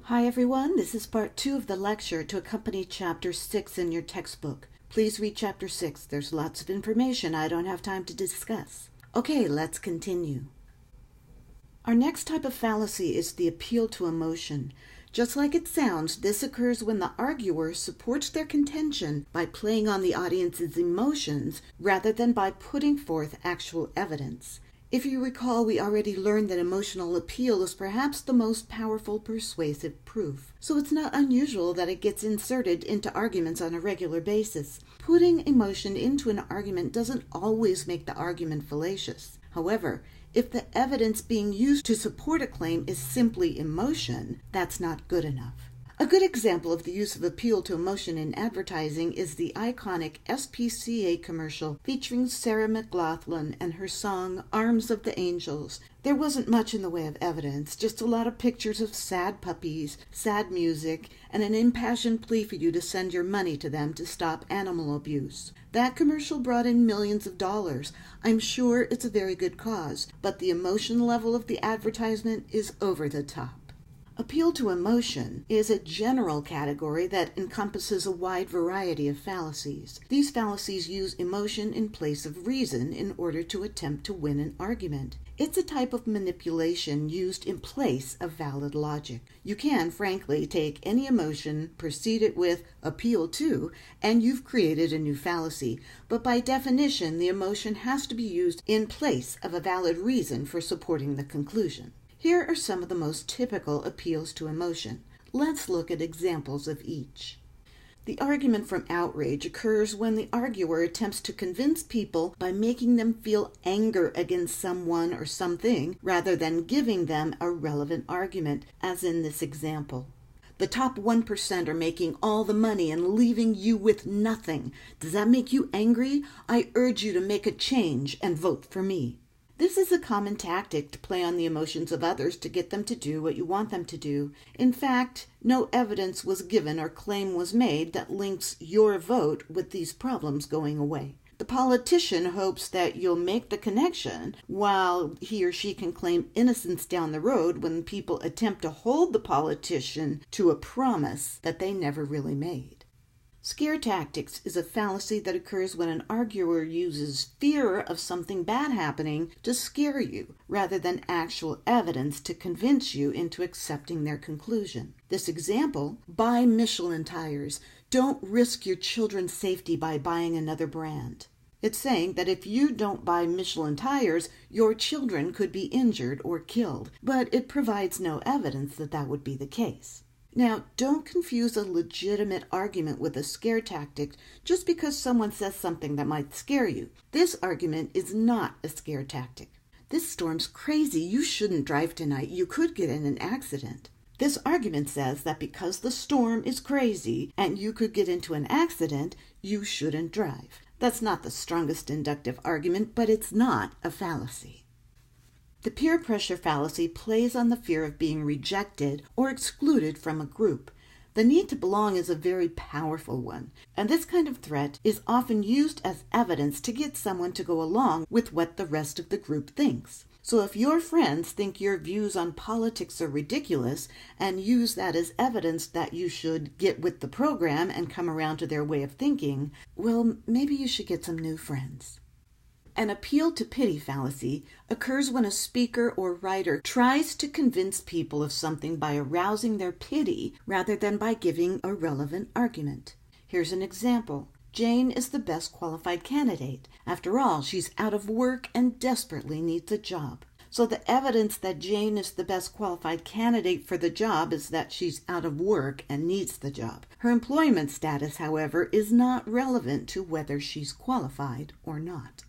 Hi everyone, this is part 2 of the lecture to accompany chapter 6 in your textbook. Please read chapter 6. There's lots of information I don't have time to discuss. Okay, let's continue. Our next type of fallacy is the appeal to emotion. Just like it sounds, this occurs when the arguer supports their contention by playing on the audience's emotions rather than by putting forth actual evidence. If you recall, we already learned that emotional appeal is perhaps the most powerful persuasive proof. So it's not unusual that it gets inserted into arguments on a regular basis. Putting emotion into an argument doesn't always make the argument fallacious. However, if the evidence being used to support a claim is simply emotion, that's not good enough. A good example of the use of appeal to emotion in advertising is the iconic SPCA commercial featuring Sarah McLachlan and her song Arms of the Angels. There wasn't much in the way of evidence, just a lot of pictures of sad puppies, sad music, and an impassioned plea for you to send your money to them to stop animal abuse. That commercial brought in millions of dollars. I'm sure it's a very good cause, but the emotion level of the advertisement is over the top. Appeal to emotion is a general category that encompasses a wide variety of fallacies. These fallacies use emotion in place of reason in order to attempt to win an argument. It's a type of manipulation used in place of valid logic. You can, frankly, take any emotion, precede it with appeal to, and you've created a new fallacy. But by definition, the emotion has to be used in place of a valid reason for supporting the conclusion. Here are some of the most typical appeals to emotion. Let's look at examples of each. The argument from Outrage occurs when the arguer attempts to convince people by making them feel anger against someone or something rather than giving them a relevant argument, as in this example. The top 1% are making all the money and leaving you with nothing. Does that make you angry? I urge you to make a change and vote for me. This is a common tactic to play on the emotions of others to get them to do what you want them to do. In fact, no evidence was given or claim was made that links your vote with these problems going away. The politician hopes that you'll make the connection while he or she can claim innocence down the road when people attempt to hold the politician to a promise that they never really made. Scare tactics is a fallacy that occurs when an arguer uses fear of something bad happening to scare you, rather than actual evidence to convince you into accepting their conclusion. This example, buy Michelin tires. Don't risk your children's safety by buying another brand. It's saying that if you don't buy Michelin tires, your children could be injured or killed, but it provides no evidence that that would be the case. Now, don't confuse a legitimate argument with a scare tactic just because someone says something that might scare you. This argument is not a scare tactic. This storm's crazy. You shouldn't drive tonight. You could get in an accident. This argument says that because the storm is crazy and you could get into an accident, you shouldn't drive. That's not the strongest inductive argument, but it's not a fallacy. The peer pressure fallacy plays on the fear of being rejected or excluded from a group. The need to belong is a very powerful one, and this kind of threat is often used as evidence to get someone to go along with what the rest of the group thinks. So if your friends think your views on politics are ridiculous and use that as evidence that you should get with the program and come around to their way of thinking, well, maybe you should get some new friends. An appeal to pity fallacy occurs when a speaker or writer tries to convince people of something by arousing their pity rather than by giving a relevant argument. Here's an example. Jane is the best qualified candidate. After all, she's out of work and desperately needs a job. So the evidence that Jane is the best qualified candidate for the job is that she's out of work and needs the job. Her employment status, however, is not relevant to whether she's qualified or not.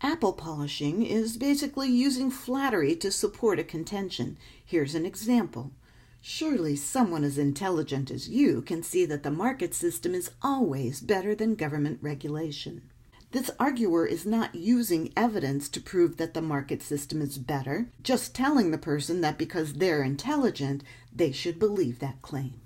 Apple polishing is basically using flattery to support a contention. Here's an example. Surely someone as intelligent as you can see that the market system is always better than government regulation. This arguer is not using evidence to prove that the market system is better, just telling the person that because they're intelligent, they should believe that claim.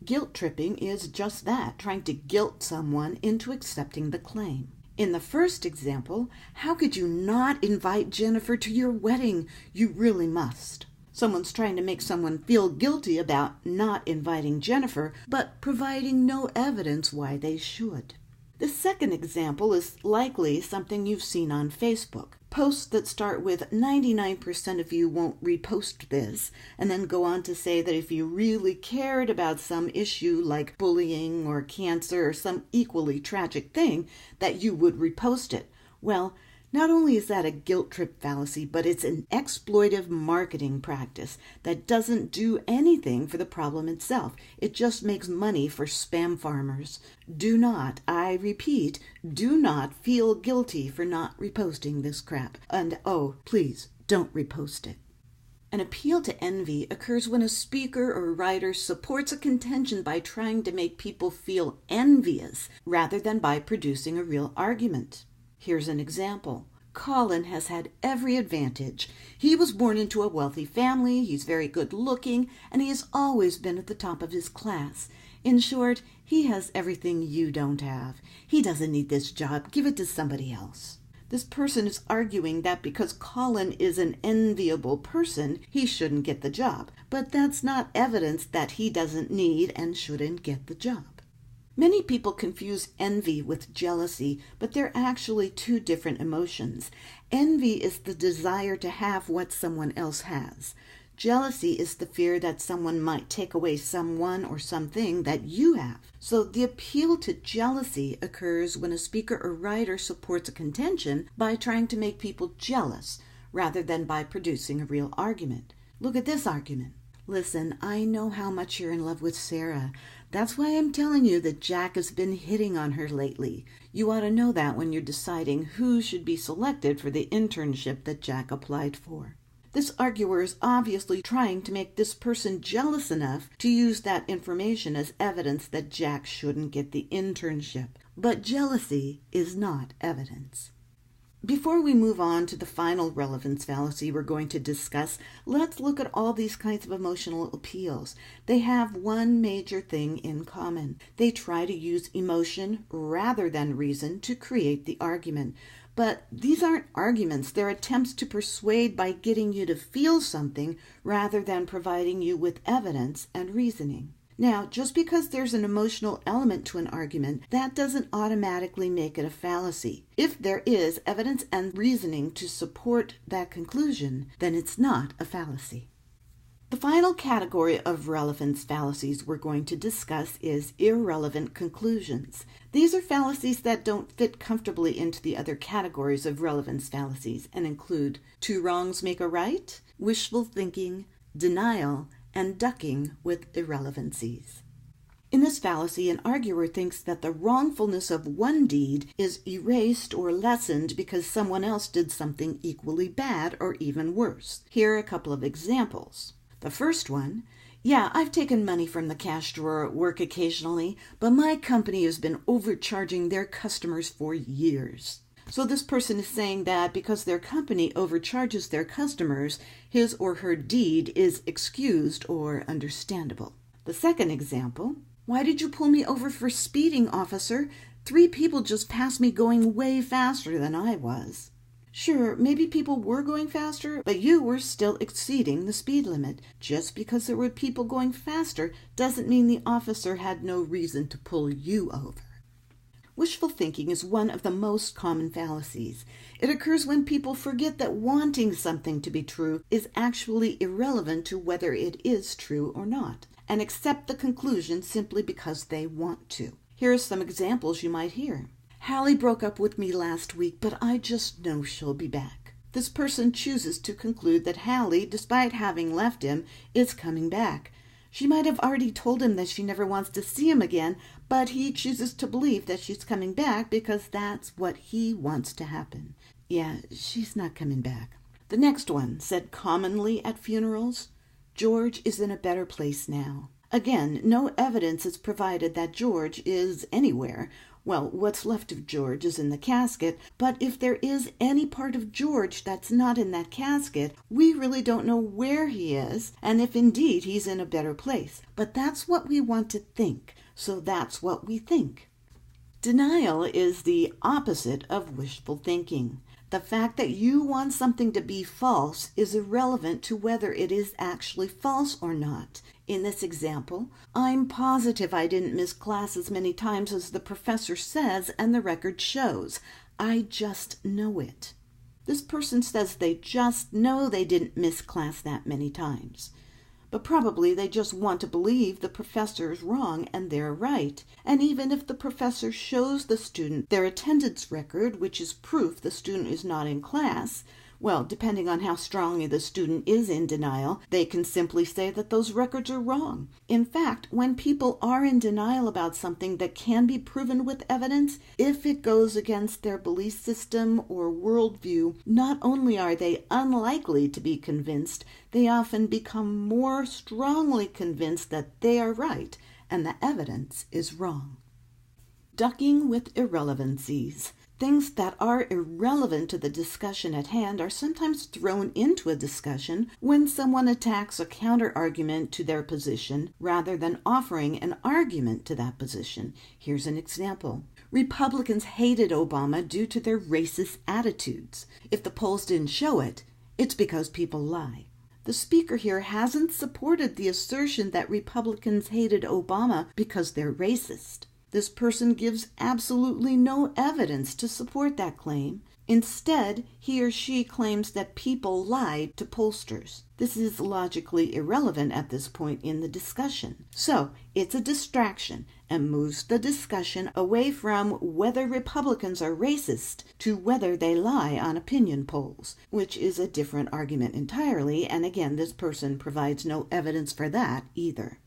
Guilt tripping is just that, trying to guilt someone into accepting the claim. In the first example, how could you not invite Jennifer to your wedding? You really must. Someone's trying to make someone feel guilty about not inviting Jennifer, but providing no evidence why they should. The second example is likely something you've seen on Facebook. Posts that start with 99% of you won't repost this, and then go on to say that if you really cared about some issue like bullying or cancer or some equally tragic thing, that you would repost it. Well, not only is that a guilt trip fallacy, but it's an exploitive marketing practice that doesn't do anything for the problem itself. It just makes money for spam farmers. Do not, I repeat, do not feel guilty for not reposting this crap. And oh, please, don't repost it. An appeal to envy occurs when a speaker or writer supports a contention by trying to make people feel envious rather than by producing a real argument. Here's an example. Colin has had every advantage. He was born into a wealthy family, he's very good looking, and he has always been at the top of his class. In short, he has everything you don't have. He doesn't need this job. Give it to somebody else. This person is arguing that because Colin is an enviable person, he shouldn't get the job. But that's not evidence that he doesn't need and shouldn't get the job. Many people confuse envy with jealousy, but they're actually two different emotions. Envy is the desire to have what someone else has. Jealousy is the fear that someone might take away someone or something that you have. So the appeal to jealousy occurs when a speaker or writer supports a contention by trying to make people jealous, rather than by producing a real argument. Look at this argument. Listen, I know how much you're in love with Sarah. That's why I'm telling you that Jack has been hitting on her lately. You ought to know that when you're deciding who should be selected for the internship that Jack applied for. This arguer is obviously trying to make this person jealous enough to use that information as evidence that Jack shouldn't get the internship. But jealousy is not evidence. Before we move on to the final relevance fallacy we're going to discuss, let's look at all these kinds of emotional appeals. They have one major thing in common. They try to use emotion rather than reason to create the argument. But these aren't arguments. They're attempts to persuade by getting you to feel something rather than providing you with evidence and reasoning. Now, just because there's an emotional element to an argument, that doesn't automatically make it a fallacy. If there is evidence and reasoning to support that conclusion, then it's not a fallacy. The final category of relevance fallacies we're going to discuss is irrelevant conclusions. These are fallacies that don't fit comfortably into the other categories of relevance fallacies and include two wrongs make a right, wishful thinking, denial, and ducking with irrelevancies. In this fallacy, an arguer thinks that the wrongfulness of one deed is erased or lessened because someone else did something equally bad or even worse. Here are a couple of examples. The first one, yeah, I've taken money from the cash drawer at work occasionally, but my company has been overcharging their customers for years. So this person is saying that because their company overcharges their customers, his or her deed is excused or understandable. The second example, why did you pull me over for speeding, officer? 3 people just passed me going way faster than I was. Sure, maybe people were going faster, but you were still exceeding the speed limit. Just because there were people going faster doesn't mean the officer had no reason to pull you over. Wishful thinking is one of the most common fallacies. It occurs when people forget that wanting something to be true is actually irrelevant to whether it is true or not, and accept the conclusion simply because they want to. Here are some examples you might hear. Hallie broke up with me last week, but I just know she'll be back. This person chooses to conclude that Hallie, despite having left him, is coming back. She might have already told him that she never wants to see him again, but he chooses to believe that she's coming back because that's what he wants to happen. Yeah, she's not coming back. The next one, said commonly at funerals, George is in a better place now. Again, no evidence is provided that George is anywhere. Well, what's left of George is in the casket, but if there is any part of George that's not in that casket, we really don't know where he is, and if indeed he's in a better place. But that's what we want to think, so that's what we think. Denial is the opposite of wishful thinking. The fact that you want something to be false is irrelevant to whether it is actually false or not. In this example, I'm positive I didn't miss class as many times as the professor says and the record shows. I just know it. This person says they just know they didn't miss class that many times. But probably they just want to believe the professor is wrong and they're right. And even if the professor shows the student their attendance record, which is proof the student is not in class, well, depending on how strongly the student is in denial, they can simply say that those records are wrong. In fact, when people are in denial about something that can be proven with evidence, if it goes against their belief system or worldview, not only are they unlikely to be convinced, they often become more strongly convinced that they are right and the evidence is wrong. Ducking with irrelevancies. Things that are irrelevant to the discussion at hand are sometimes thrown into a discussion when someone attacks a counter-argument to their position rather than offering an argument to that position. Here's an example. Republicans hated Obama due to their racist attitudes. If the polls didn't show it, it's because people lie. The speaker here hasn't supported the assertion that Republicans hated Obama because they're racist. This person gives absolutely no evidence to support that claim. Instead, he or she claims that people lied to pollsters. This is logically irrelevant at this point in the discussion. So, it's a distraction and moves the discussion away from whether Republicans are racist to whether they lie on opinion polls, which is a different argument entirely, and again, this person provides no evidence for that either.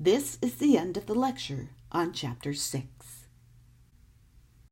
This is the end of the lecture on Chapter 6.